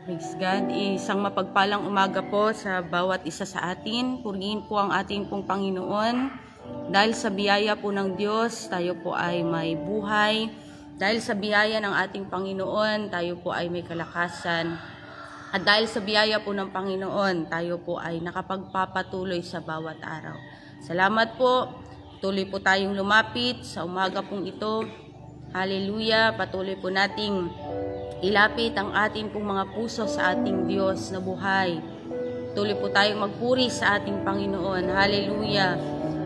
Praise God. Isang mapagpalang umaga po sa bawat isa sa atin. Purihin po ang ating pong Panginoon. Dahil sa biyaya po ng Diyos, tayo po ay may buhay. Dahil sa biyaya ng ating Panginoon, tayo po ay may kalakasan. At dahil sa biyaya po ng Panginoon, tayo po ay nakapagpapatuloy sa bawat araw. Salamat po. Tuloy po tayong lumapit sa umaga pong ito. Hallelujah. Patuloy po nating ilapit ang ating pong mga puso sa ating Diyos na buhay. Tuloy po tayong magpuri sa ating Panginoon. Hallelujah.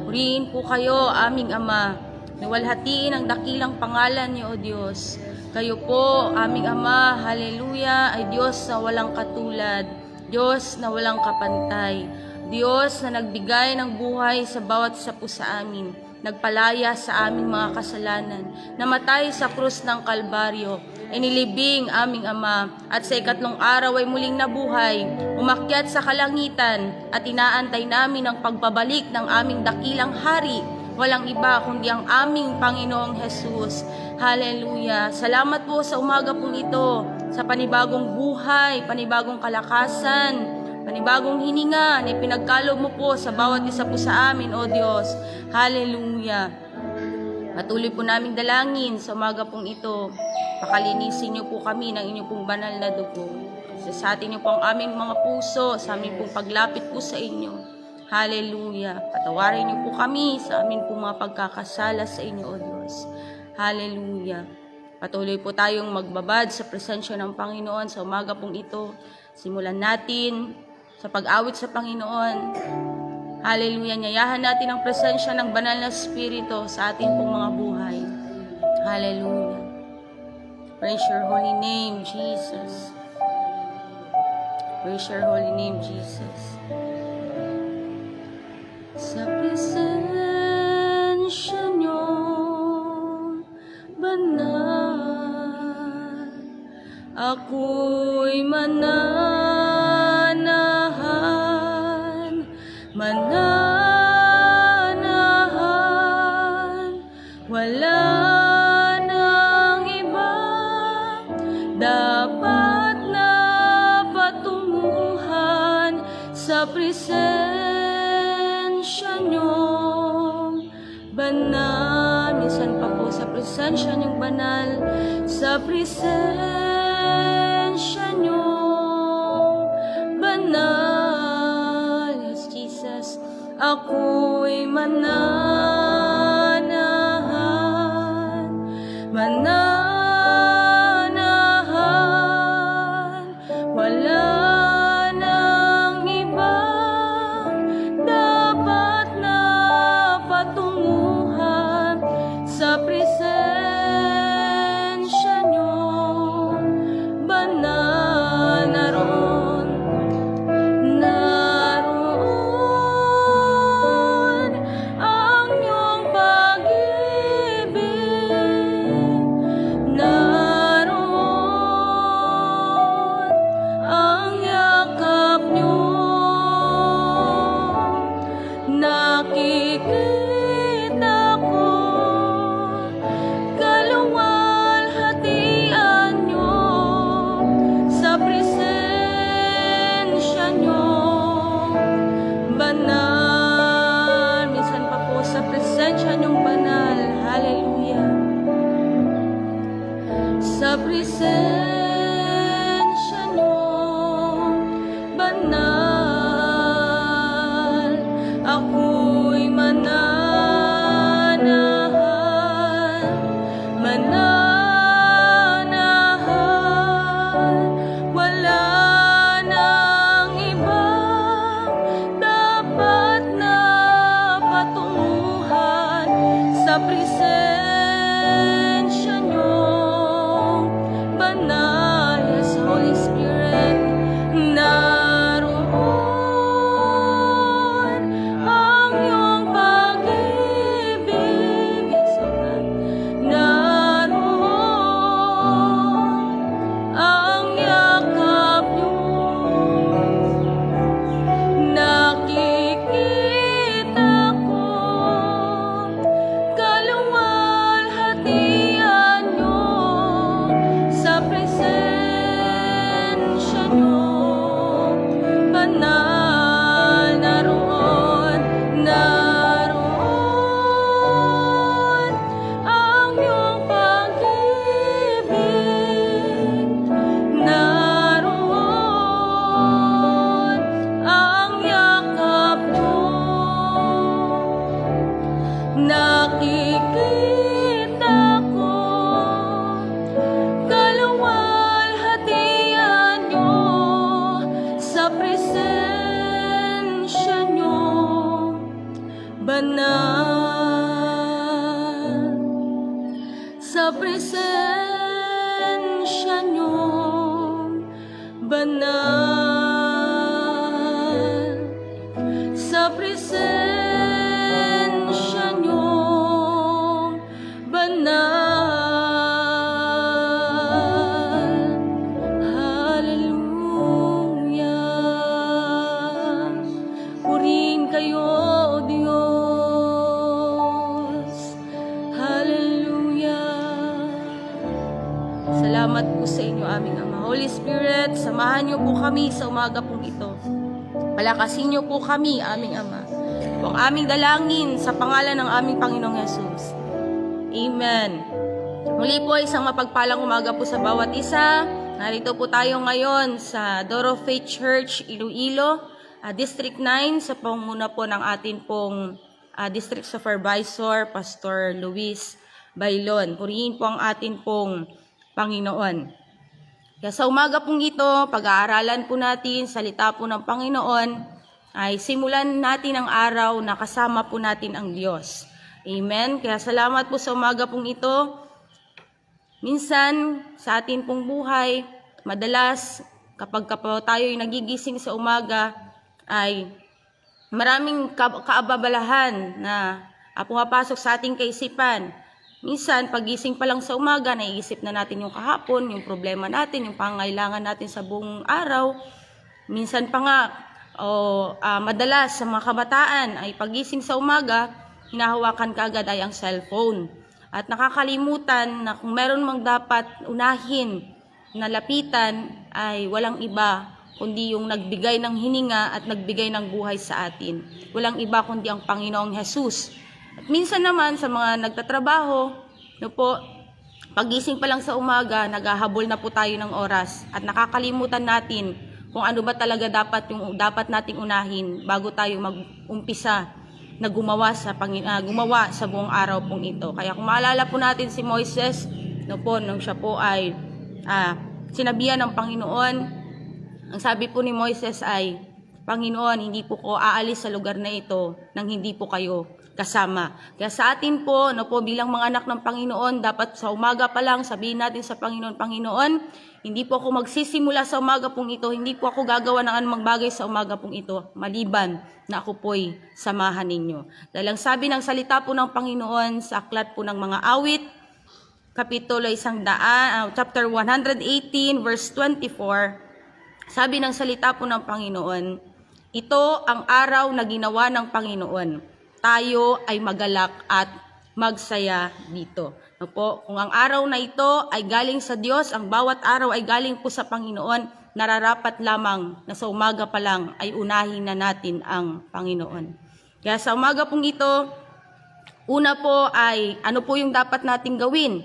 Purihin po kayo, aming Ama. Niwalhatiin ang dakilang pangalan niyo, O Diyos. Kayo po, aming Ama, hallelujah, ay Diyos na walang katulad. Diyos na walang kapantay. Diyos na nagbigay ng buhay sa bawat isa po sa amin. Nagpalaya sa aming mga kasalanan. Namatay sa krus ng Kalbaryo. Inilibing aming Ama, at sa ikatlong araw ay muling nabuhay, umakyat sa kalangitan, at inaantay namin ang pagbabalik ng aming dakilang hari, walang iba kundi ang aming Panginoong Jesus. Hallelujah! Salamat po sa umaga pong ito, sa panibagong buhay, panibagong kalakasan, panibagong hininga na pinagkaloob mo po sa bawat isa po sa amin, O Diyos. Hallelujah! Patuloy po naming dalangin sa umaga pong ito. Pakalinisin niyo po kami ng inyong pong banal na dugo. Sa atin niyo po ang aming mga puso, sa aming pong paglapit po sa inyo. Hallelujah. Patawarin niyo po kami sa aming pong mga pagkakasala sa inyo, O Diyos. Hallelujah. Patuloy po tayong magbabad sa presensya ng Panginoon sa umaga pong ito. Simulan natin sa pag-awit sa Panginoon. Hallelujah. Nyayahan natin ang presensya ng banal na Espiritu sa ating pong mga buhay. Hallelujah. Praise your holy name, Jesus. Praise your holy name, Jesus. Sa presensya niyo, banal, ako'y mananahan, mananahan, wala nang iba dapat na patunguhan sa presensya niyong banal. Minsan pa po sa presensya niyong banal, sa presensya niyong banal. Yes, Jesus, ako'y mananahan, mananahan, wala nang ibang dapat na patunguhan sa presensya niyong banal. Naroon ang iyong pag-ibig, naroon ang yakap niyo, nakikita ko kaluwalhatian niyo sa presensya niyo banal. Minsan pa po sa presensya niyong banal. Hallelujah. Sa presensya niyong banal, ako'y mananahan, mananahan, wala nang ibang dapat na patunguhan sa presensya niyong banal. Salamat po sa inyo, aming Ama. Holy Spirit, samahan niyo po kami sa umaga pong ito. Palakasin niyo po kami, aming Ama. Kung aming dalangin sa pangalan ng aming Panginoong Jesus. Amen. Muli po, isang mapagpalang umaga po sa bawat isa. Narito po tayo ngayon sa Door of Faith Church, Iloilo, District 9, sa panguna po ng atin pong District Supervisor, Pastor Luis Bailon. Purihin po ang atin pong Panginoon. Kaya sa umaga pong ito, pag-aaralan po natin, salita po ng Panginoon, ay simulan natin ang araw na kasama po natin ang Diyos. Amen. Kaya salamat po sa umaga pong ito. Minsan, sa atin pong buhay, madalas, kapag tayo ay nagigising sa umaga, ay maraming kaababalahan na pumapasok sa ating kaisipan. Minsan, pagising pa lang sa umaga, naiisip na natin yung kahapon, yung problema natin, yung pangailangan natin sa buong araw. Minsan pa nga, madalas sa mga kabataan, ay pagising sa umaga, hinahawakan kaagad ay ang cellphone. At nakakalimutan na kung meron mang dapat unahin na lapitan ay walang iba kundi yung nagbigay ng hininga at nagbigay ng buhay sa atin. Walang iba kundi ang Panginoong Jesus. At minsan naman sa mga nagtatrabaho, pagising pa lang sa umaga, naghahabol na po tayo ng oras at nakakalimutan natin kung ano ba talaga dapat nating unahin bago tayo mag-umpisa na gumawa sa buong araw pong ito. Kaya kung maalala po natin si Moises, nung siya po ay sinabihan ng Panginoon, ang sabi po ni Moises ay, Panginoon, hindi po ko aalis sa lugar na ito nang hindi po kayo kasama. Kaya sa atin po, bilang mga anak ng Panginoon, dapat sa umaga pa lang sabihin natin sa Panginoon, Panginoon, hindi po ako magsisimula sa umaga pong ito, hindi po ako gagawa ng anumang bagay sa umaga pong ito, maliban na ako po'y samahan ninyo. Dahil ang sabi ng salita po ng Panginoon sa aklat po ng mga awit, kapitulo 100, chapter 118, verse 24, sabi ng salita po ng Panginoon, ito ang araw na ginawa ng Panginoon. Tayo ay magalak at magsaya dito. Kung ang araw na ito ay galing sa Diyos, ang bawat araw ay galing po sa Panginoon, nararapat lamang na sa umaga pa lang ay unahin na natin ang Panginoon. Kaya sa umaga pong ito, una po ay ano po yung dapat nating gawin?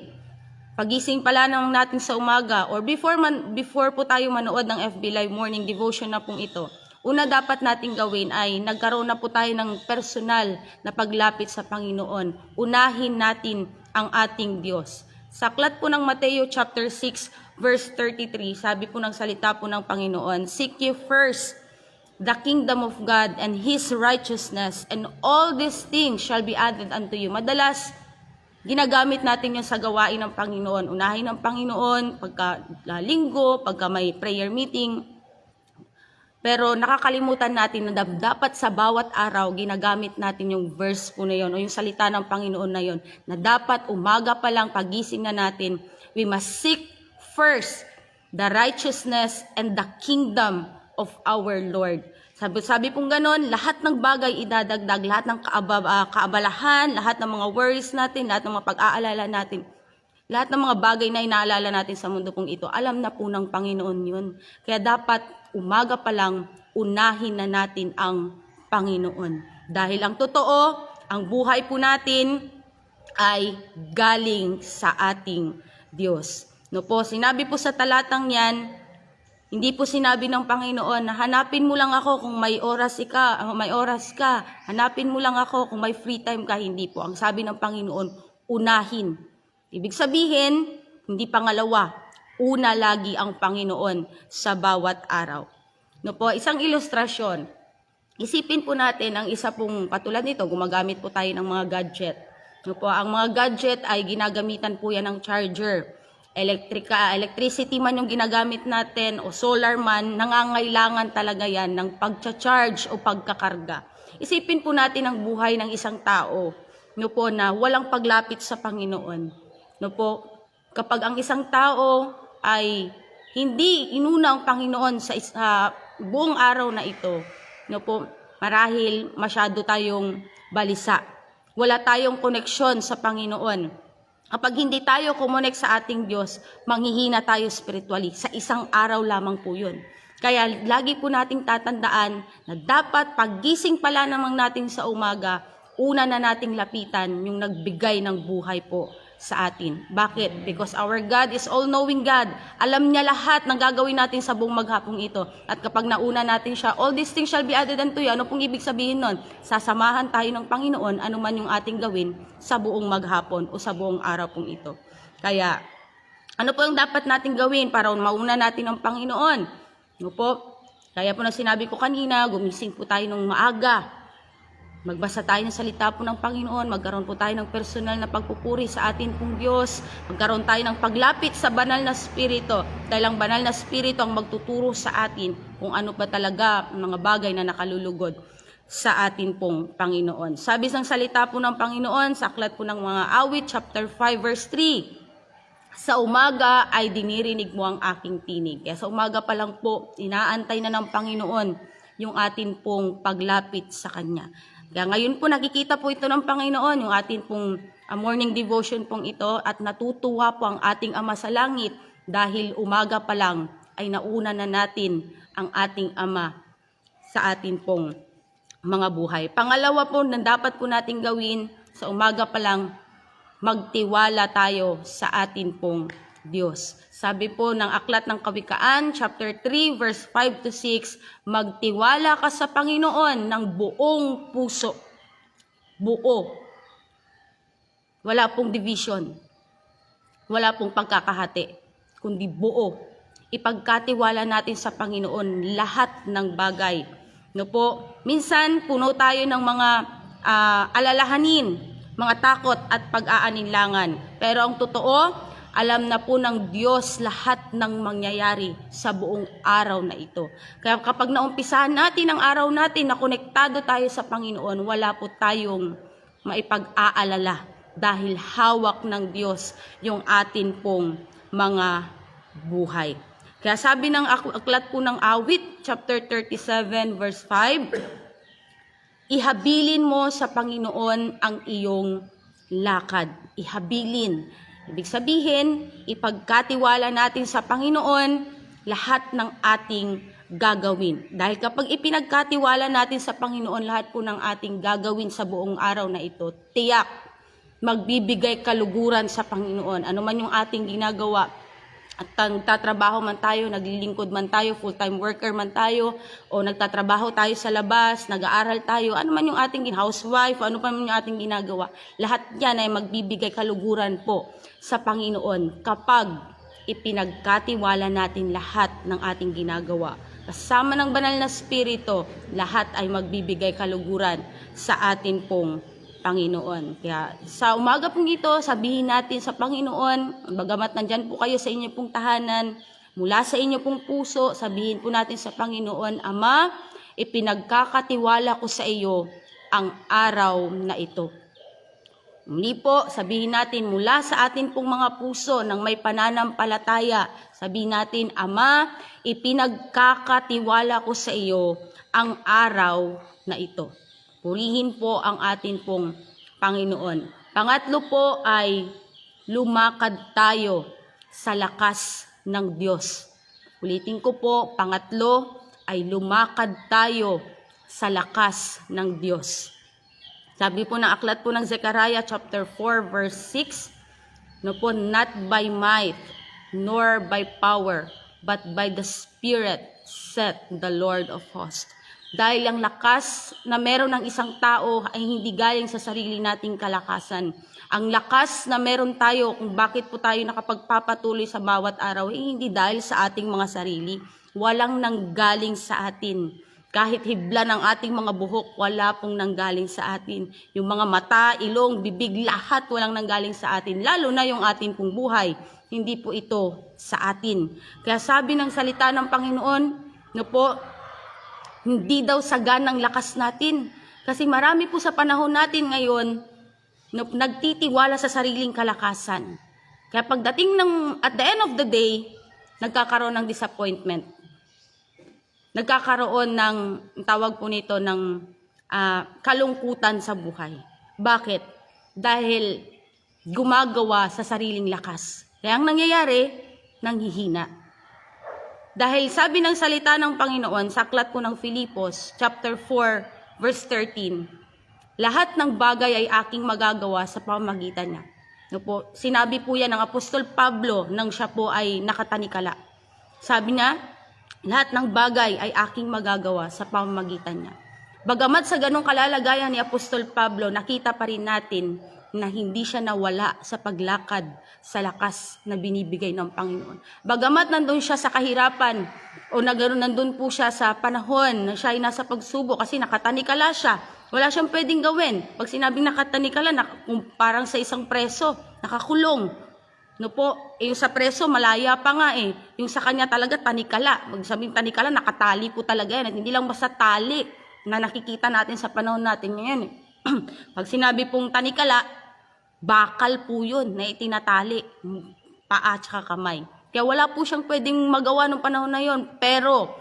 Pagising pala natin sa umaga or before po tayo manood ng FB Live Morning Devotion na pong ito, una dapat nating gawin ay nagkaroon na po tayo ng personal na paglapit sa Panginoon. Unahin natin ang ating Diyos. Sa aklat po ng Mateo chapter 6 verse 33, sabi po ng salita po ng Panginoon, seek ye first the kingdom of God and His righteousness, and all these things shall be added unto you. Madalas, ginagamit natin yung sa gawain ng Panginoon. Unahin ng Panginoon pagka linggo, pagka may prayer meeting. Pero nakakalimutan natin na dapat sa bawat araw ginagamit natin yung verse po na yun o yung salita ng Panginoon na yun, na dapat umaga pa lang pagising na natin, we must seek first the righteousness and the kingdom of our Lord. Sabi pong ganon, lahat ng bagay idadagdag, lahat ng kaabalahan, lahat ng mga worries natin, lahat ng mga pag-aalala natin, lahat ng mga bagay na inaalala natin sa mundo pong ito, alam na po ng Panginoon yun. Kaya dapat umaga pa lang, unahin na natin ang Panginoon. Dahil ang totoo, ang buhay po natin ay galing sa ating Diyos. Sinabi po sa talatang yan, hindi po sinabi ng Panginoon na hanapin mo lang ako kung may oras ka, hanapin mo lang ako kung may free time ka, hindi po. Ang sabi ng Panginoon, unahin. Ibig sabihin, hindi pangalawa, una lagi ang Panginoon sa bawat araw. Isang ilustrasyon. Isipin po natin ang isa pong katulad nito, gumagamit po tayo ng mga gadget. Ang mga gadget ay ginagamitan po yan ng charger. Electricity man yung ginagamit natin o solar man, nangangailangan talaga yan ng pagcha-charge o pagkakarga. Isipin po natin ang buhay ng isang tao na walang paglapit sa Panginoon. Kapag ang isang tao ay hindi inuna ang Panginoon sa buong araw na ito, marahil masyado tayong balisa. Wala tayong koneksyon sa Panginoon. Kapag hindi tayo kumonek sa ating Diyos, manghihina tayo spiritually. Sa isang araw lamang po yun. Kaya lagi po nating tatandaan na dapat paggising pala namang natin sa umaga, una na nating lapitan yung nagbigay ng buhay po sa atin. Bakit? Because our God is all-knowing God. Alam niya lahat ng gagawin natin sa buong maghapong ito. At kapag nauna natin siya, all these things shall be added unto you. Ano pong ibig sabihin nun? Sasamahan tayo ng Panginoon, ano man yung ating gawin sa buong maghapon o sa buong araw pong ito. Kaya, ano po yung dapat natin gawin para mauna natin ang Panginoon? Ano po? Kaya po na sinabi ko kanina, gumising po tayo ng maaga. Magbasa tayo ng salita po ng Panginoon, magkaroon po tayo ng personal na pagpupuri sa atin pong Diyos, magkaroon tayo ng paglapit sa banal na spirito, dahil ang banal na spirito ang magtuturo sa atin kung ano ba talaga ang mga bagay na nakalulugod sa atin pong Panginoon. Sabi ng salita po ng Panginoon, sa aklat po ng mga awit, chapter 5, verse 3, sa umaga ay dinirinig mo ang aking tinig. Kaya sa umaga pa lang po, inaantay na ng Panginoon yung atin pong paglapit sa Kanya. Kaya ngayon po nakikita po ito ng Panginoon, yung atin pong morning devotion pong ito, at natutuwa po ang ating Ama sa Langit dahil umaga pa lang ay nauna na natin ang ating Ama sa atin pong mga buhay. Pangalawa po na dapat po natin gawin sa umaga pa lang, magtiwala tayo sa atin pong Diyos. Sabi po ng aklat ng Kawikaan, chapter 3, verse 5 to 6, magtiwala ka sa Panginoon ng buong puso. Buo. Wala pong division. Wala pong pagkakahati, kundi buo. Ipagkatiwala natin sa Panginoon lahat ng bagay. No po, minsan puno tayo ng mga alalahanin, mga takot at pag-aalinlangan. Pero ang totoo, alam na po ng Diyos lahat ng mangyayari sa buong araw na ito. Kaya kapag naumpisahan natin ang araw natin na konektado tayo sa Panginoon, wala po tayong maipag-aalala dahil hawak ng Diyos yung atin pong mga buhay. Kaya sabi ng aklat po ng awit, chapter 37, verse 5, ihabilin mo sa Panginoon ang iyong lakad. Ihabilin. Ibig sabihin, ipagkatiwala natin sa Panginoon lahat ng ating gagawin. Dahil kapag ipinagkatiwala natin sa Panginoon lahat po ng ating gagawin sa buong araw na ito, tiyak, magbibigay kaluguran sa Panginoon. Ano man yung ating ginagawa, at nagtatrabaho man tayo, naglilingkod man tayo, full-time worker man tayo, o nagtatrabaho tayo sa labas, nag-aaral tayo, ano man yung ating housewife, ano pa man yung ating ginagawa, lahat yan ay magbibigay kaluguran po sa Panginoon kapag ipinagkatiwala natin lahat ng ating ginagawa. Kasama ng banal na spirito, lahat ay magbibigay kaluguran sa atin pong Panginoon. Kaya sa umaga pong ito, sabihin natin sa Panginoon, bagamat nandyan po kayo sa inyo pong tahanan, mula sa inyo pong puso, sabihin po natin sa Panginoon, Ama, ipinagkakatiwala ko sa iyo ang araw na ito. Muli po, sabihin natin mula sa atin pong mga puso ng may pananampalataya, sabihin natin, Ama, ipinagkakatiwala ko sa iyo ang araw na ito. Purihin po ang atin pong Panginoon. Pangatlo po ay lumakad tayo sa lakas ng Diyos. Ulitin ko po, pangatlo ay lumakad tayo sa lakas ng Diyos. Sabi po ng aklat po ng Zechariah chapter 4 verse 6, no po, not by might nor by power, but by the Spirit saith the Lord of hosts. Dahil ang lakas na meron ng isang tao ay hindi galing sa sarili nating kalakasan. Ang lakas na meron tayo kung bakit po tayo nakapagpapatuloy sa bawat araw ay hindi dahil sa ating mga sarili. Walang nanggaling sa atin. Kahit hibla ng ating mga buhok, wala pong nanggaling sa atin. Yung mga mata, ilong, bibig, lahat walang nanggaling sa atin. Lalo na yung ating pong buhay. Hindi po ito sa atin. Kaya sabi ng salita ng Panginoon, no po, hindi daw sagan ng lakas natin. Kasi marami po sa panahon natin ngayon, nagtitiwala sa sariling kalakasan. Kaya pagdating at the end of the day, nagkakaroon ng disappointment. Nagkakaroon ng, tawag po nito, ng kalungkutan sa buhay. Bakit? Dahil gumagawa sa sariling lakas. Kaya ang nangyayari, nanghihina. Dahil sabi ng salita ng Panginoon sa aklat po ng Filipos, chapter 4, verse 13, lahat ng bagay ay aking magagawa sa pamamagitan niya. No po, sinabi po yan ng Apostol Pablo nang siya po ay nakatanikala. Sabi niya, lahat ng bagay ay aking magagawa sa pamamagitan niya. Bagamat sa ganong kalalagayan ni Apostol Pablo, nakita pa rin natin na hindi siya nawala sa paglakad sa lakas na binibigay ng Panginoon. Bagamat nandun siya sa kahirapan o nandun po siya sa panahon na siya ay nasa pagsubok kasi nakatanikala siya. Wala siyang pwedeng gawin. Pag sinabing nakatanikala, parang sa isang preso, nakakulong. No po, yung sa preso, malaya pa nga eh. Yung sa kanya talaga, tanikala. Pag sabing tanikala, nakatali po talaga yan. At hindi lang basta tali na nakikita natin sa panahon natin ngayon eh. Pag sinabi pong tanikala, bakal po yun na itinatali, paa at kamay. Kaya wala po siyang pwedeng magawa ng panahon na yun. Pero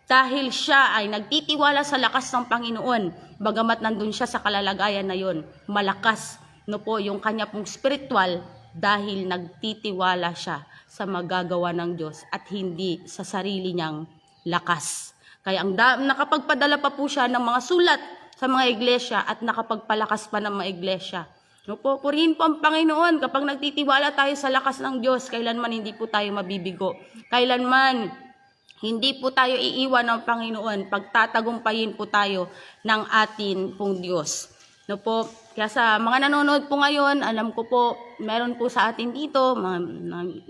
dahil siya ay nagtitiwala sa lakas ng Panginoon, bagamat nandun siya sa kalalagayan na yun, malakas no po yung kanya pong spiritual dahil nagtitiwala siya sa magagawa ng Diyos at hindi sa sarili niyang lakas. Kaya nakapagpadala pa po siya ng mga sulat sa mga iglesia at nakapagpalakas pa ng mga iglesia. No po, purihin po ang Panginoon kapag nagtitiwala tayo sa lakas ng Diyos, kailanman hindi po tayo mabibigo. Kailanman hindi po tayo iiwan ng Panginoon, pagtatagumpayin po tayo ng atin pong Diyos. No po, kaya sa mga nanonood po ngayon, alam ko po, meron po sa atin dito,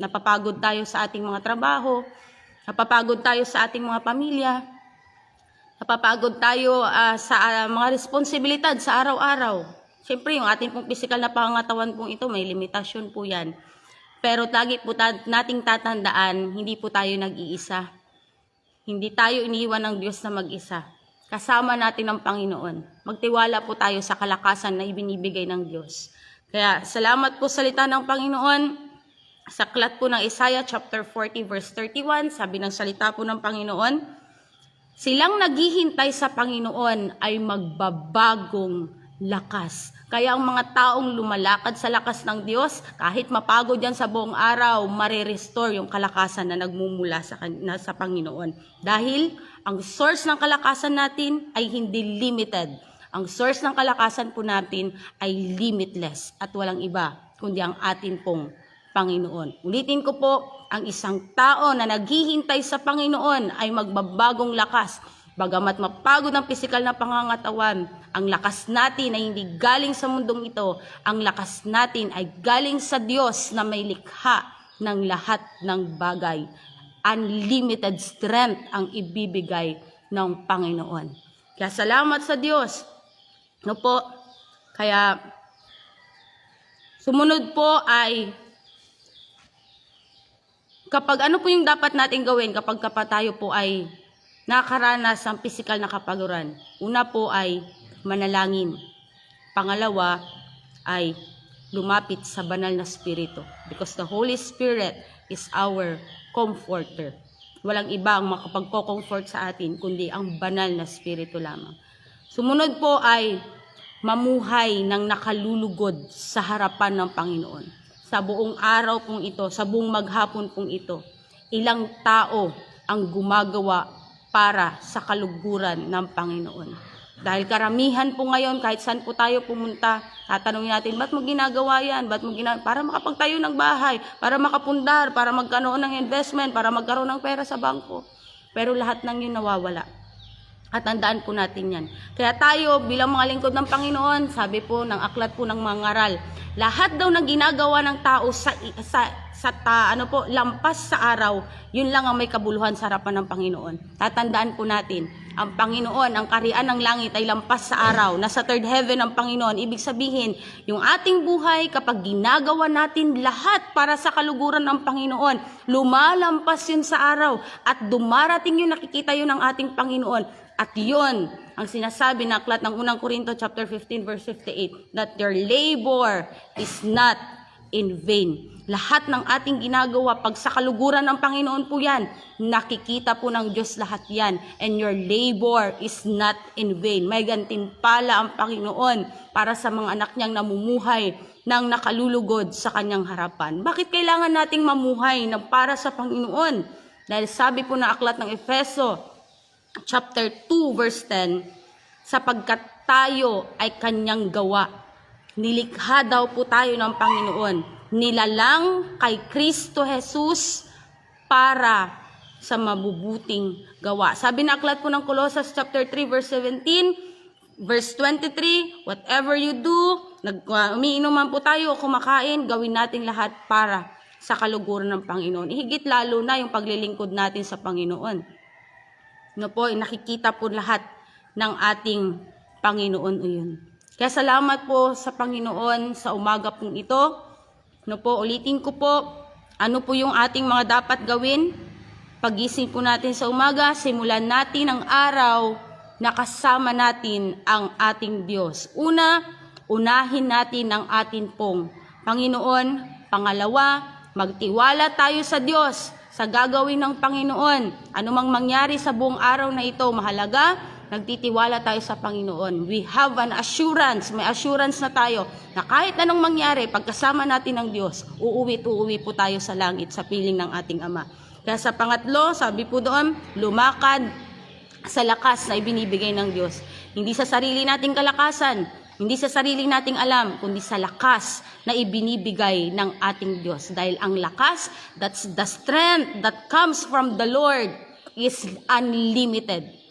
napapagod tayo sa ating mga trabaho, napapagod tayo sa ating mga pamilya, napapagod tayo sa mga responsibilidad sa araw-araw. Siyempre, yung ating pong physical na pangangatawan pong ito, may limitasyon po yan. Pero lagi po nating tatandaan, hindi po tayo nag-iisa. Hindi tayo iniwan ng Diyos na mag-isa. Kasama natin ang Panginoon. Magtiwala po tayo sa kalakasan na ibinibigay ng Diyos. Kaya salamat po sa salita ng Panginoon. Sa aklat po ng Isaiah chapter 40 verse 31, sabi ng salita po ng Panginoon, silang naghihintay sa Panginoon ay magbabagong lakas. Kaya ang mga taong lumalakad sa lakas ng Diyos, kahit mapagod yan sa buong araw, marirestore yung kalakasan na nagmumula sa Panginoon. Dahil ang source ng kalakasan natin ay hindi limited. Ang source ng kalakasan po natin ay limitless at walang iba kundi ang atin pong Panginoon. Ulitin ko po, ang isang tao na naghihintay sa Panginoon ay magbabagong lakas. Bagamat mapagod ang pisikal na pangangatawan, ang lakas natin ay hindi galing sa mundong ito. Ang lakas natin ay galing sa Diyos na may likha ng lahat ng bagay. Unlimited strength ang ibibigay ng Panginoon. Kaya salamat sa Diyos. No po? Kaya sumunod po ay kapag ano po yung dapat natin gawin kapag tayo po ay nakaranas ng pisikal na kapaguran. Una po ay manalangin. Pangalawa ay lumapit sa banal na spirito. Because the Holy Spirit is our comforter. Walang iba ang makapagko-comfort sa atin, kundi ang banal na spirito lamang. Sumunod po ay mamuhay ng nakalulugod sa harapan ng Panginoon. Sa buong araw pong ito, sa buong maghapon pong ito, ilang tao ang gumagawa para sa kaluguran ng Panginoon. Dahil karamihan po ngayon, kahit saan po tayo pumunta, tatanungin natin, ba't mo ginagawa yan? Para makapagtayo ng bahay, para makapundar, para magkaroon ng investment, para magkaroon ng pera sa bangko. Pero lahat ng yun nawawala. At tandaan po natin yan. Kaya tayo, bilang mga lingkod ng Panginoon, sabi po ng aklat po ng mga ngaral, lahat daw ng ginagawa ng tao lampas sa araw, yun lang ang may kabuluhan sa harapan ng Panginoon. Tatandaan po natin, ang Panginoon, ang kaharian ng langit ay lampas sa araw. Nasa third heaven ang Panginoon. Ibig sabihin, yung ating buhay, kapag ginagawa natin lahat para sa kaluguran ng Panginoon, lumalampas yun sa araw at dumarating yun, nakikita yun ng ating Panginoon. At yun, ang sinasabi na aklat ng unang Korinto chapter 15 verse 58, that their labor is not in vain. Lahat ng ating ginagawa, pag sa kaluguran ng Panginoon po yan, nakikita po ng Diyos lahat yan. And your labor is not in vain. May gantimpala ang Panginoon para sa mga anak niyang namumuhay ng nakalulugod sa kanyang harapan. Bakit kailangan nating mamuhay ng para sa Panginoon? Dahil sabi po na aklat ng Efeso, chapter 2, verse 10, sapagkat tayo ay kanyang gawa. Nilikha daw po tayo ng Panginoon. Nilalang kay Kristo Jesus para sa mabubuting gawa. Sabi na aklat po ng Colossus chapter 3 verse 17, verse 23, whatever you do, umiinom man po tayo o kumakain, gawin natin lahat para sa kaluguran ng Panginoon. Ihigit lalo na yung paglilingkod natin sa Panginoon. Nakikita po lahat ng ating Panginoon yun. Kaya salamat po sa Panginoon sa umaga pong ito. Ulitin ko po, ano po yung ating mga dapat gawin? Pagising po natin sa umaga, simulan natin ang araw na kasama natin ang ating Diyos. Una, unahin natin ang atin pong Panginoon. Pangalawa, magtiwala tayo sa Diyos sa gagawin ng Panginoon. Ano mang mangyari sa buong araw na ito, mahalaga, nagtitiwala tayo sa Panginoon. We have an assurance, may assurance na tayo na kahit anong mangyari, pagkasama natin ng Diyos, uuwi po tayo sa langit sa piling ng ating Ama. Kaya sa pangatlo, sabi po doon, lumakad sa lakas na ibinibigay ng Diyos. Hindi sa sarili nating kalakasan, hindi sa sarili nating alam, kundi sa lakas na ibinibigay ng ating Diyos. Dahil ang lakas, that's the strength that comes from the Lord, is unlimited.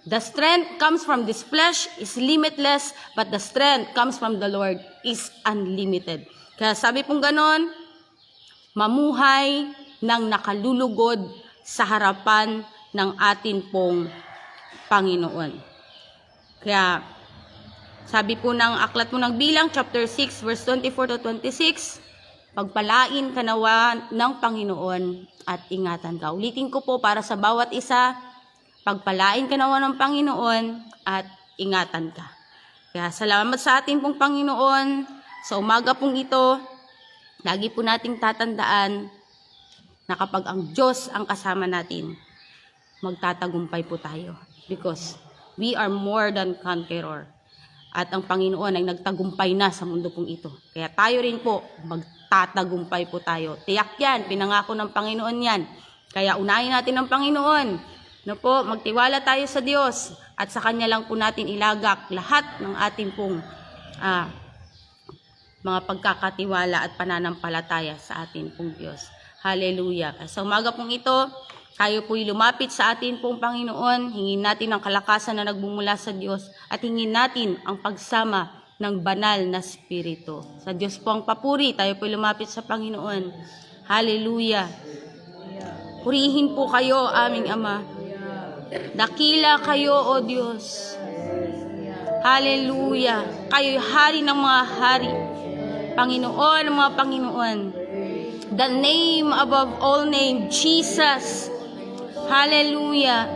The strength comes from this flesh is limitless, but the strength comes from the Lord is unlimited. Kaya sabi pong ganon, mamuhay ng nakalulugod sa harapan ng atin pong Panginoon. Kaya sabi po ng aklat po ng Bilang, chapter 6, verse 24 to 26, pagpalain ka nawa ng Panginoon at ingatan ka. Ulitin ko po para sa bawat isa, pagpalain ka nawa ng Panginoon at ingatan ka. Kaya salamat sa ating pong Panginoon. Sa umaga pong ito, lagi po nating tatandaan na kapag ang Diyos ang kasama natin, magtatagumpay po tayo. Because we are more than conqueror. At ang Panginoon ay nagtagumpay na sa mundo pong ito. Kaya tayo rin po, magtatagumpay po tayo. Tiyak yan, pinangako ng Panginoon yan. Kaya unahin natin ang Panginoon. Magtiwala tayo sa Diyos at sa Kanya lang po natin ilagak lahat ng ating pong mga pagkakatiwala at pananampalataya sa ating pong Diyos. Hallelujah. Sa umaga pong ito, tayo po'y lumapit sa ating pong Panginoon, hingin natin ang kalakasan na nagbumula sa Diyos at hingin natin ang pagsama ng banal na Espiritu. Sa Diyos po ang papuri, tayo po'y lumapit sa Panginoon. Hallelujah. Purihin po kayo, aming Ama. Dakila kayo, O Diyos. Hallelujah. Kayo'y hari ng mga hari. Panginoon ng mga Panginoon. The name above all name, Jesus. Hallelujah.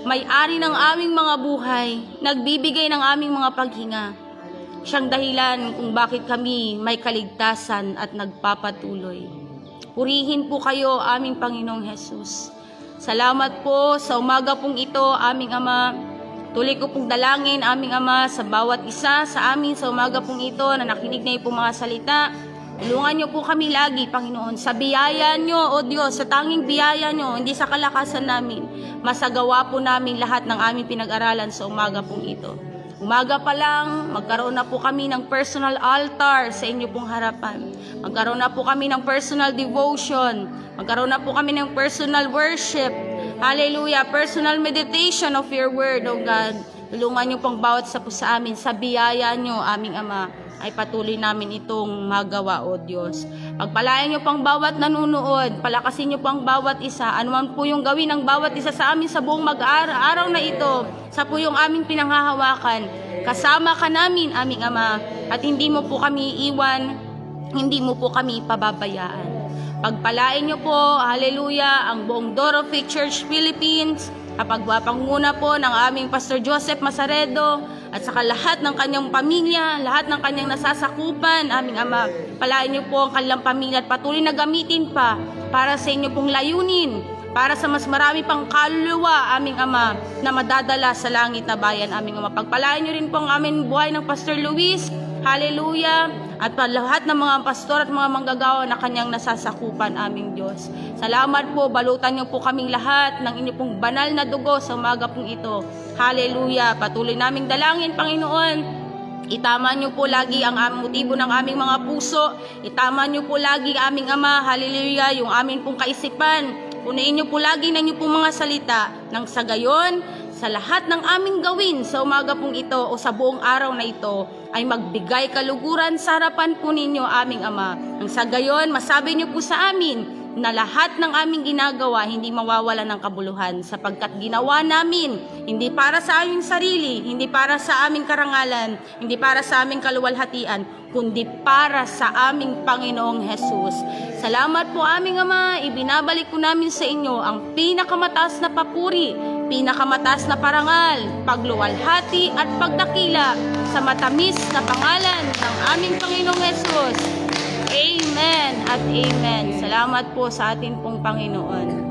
May-ari ng aming mga buhay. Nagbibigay ng aming mga paghinga. Siyang dahilan kung bakit kami may kaligtasan at nagpapatuloy. Purihin po kayo, aming Panginoong Jesus. Salamat po sa umaga pong ito, aming Ama. Tuloy ko pong dalangin, aming Ama, sa bawat isa sa amin sa umaga pong ito na nakinig na yung mga salita. Tulungan niyo po kami lagi, Panginoon, sa biyaya niyo, O Diyos, sa tanging biyaya niyo, hindi sa kalakasan namin. Masagawa po namin lahat ng aming pinag-aralan sa umaga pong ito. Umaga pa lang, magkaroon na po kami ng personal altar sa inyo pong harapan. Magkaroon na po kami ng personal devotion. Magkaroon na po kami ng personal worship. Hallelujah, personal meditation of your word, O God. Tulungan niyo pong bawat isa po sa amin, sa biyaya niyo, aming Ama, ay patuloy namin itong magawa, O Diyos. Pagpalayan niyo pang bawat nanunood, palakasin niyo pang bawat isa, anuman po yung gawin ng bawat isa sa amin sa buong mag-araw na ito, sa po yung aming pinanghahawakan. Kasama ka namin, aming Ama, at hindi mo po kami iiwan, hindi mo po kami pababayaan. Pagpalain niyo po, hallelujah, ang buong Door of Faith Church Philippines, kapagpapanguna po ng aming Pastor Joseph Masaredo, at saka lahat ng kanyang pamilya, lahat ng kanyang nasasakupan, aming Ama. Palain niyo po ang kanilang pamilya at patuloy na gamitin pa para sa inyo pong layunin, para sa mas marami pang kaluluwa, aming Ama, na madadala sa langit na bayan, aming Ama. Pagpalain niyo rin po ang aming buhay ng Pastor Luis, hallelujah, at lahat ng mga pastor at mga manggagawa na kanyang nasasakupan, aming Diyos. Salamat po, balutan niyo po kaming lahat ng inyong pong banal na dugo sa umaga pong ito. Hallelujah. Patuloy naming dalangin, Panginoon. Itama niyo po lagi ang motibo ng aming mga puso. Itama niyo po lagi, aming Ama, hallelujah, yung aming pong kaisipan. Punuin niyo po lagi ng inyong pong mga salita nang sa gayon, sa lahat ng aming gawin sa umaga pong ito o sa buong araw na ito ay magbigay kaluguran sa harapan po ninyo, aming Ama. Nang sa gayon, masabi niyo po sa amin na lahat ng aming ginagawa hindi mawawala ng kabuluhan sapagkat ginawa namin hindi para sa aming sarili, hindi para sa aming karangalan, hindi para sa aming kaluwalhatian, kundi para sa aming Panginoong Hesus. Salamat po, aming Ama. Ibinabalik ko namin sa inyo ang pinakamataas na papuri, pinakamataas na parangal, pagluwalhati at pagdakila sa matamis na pangalan ng aming Panginoong Hesus. Amen at amen. Salamat po sa ating pong Panginoon.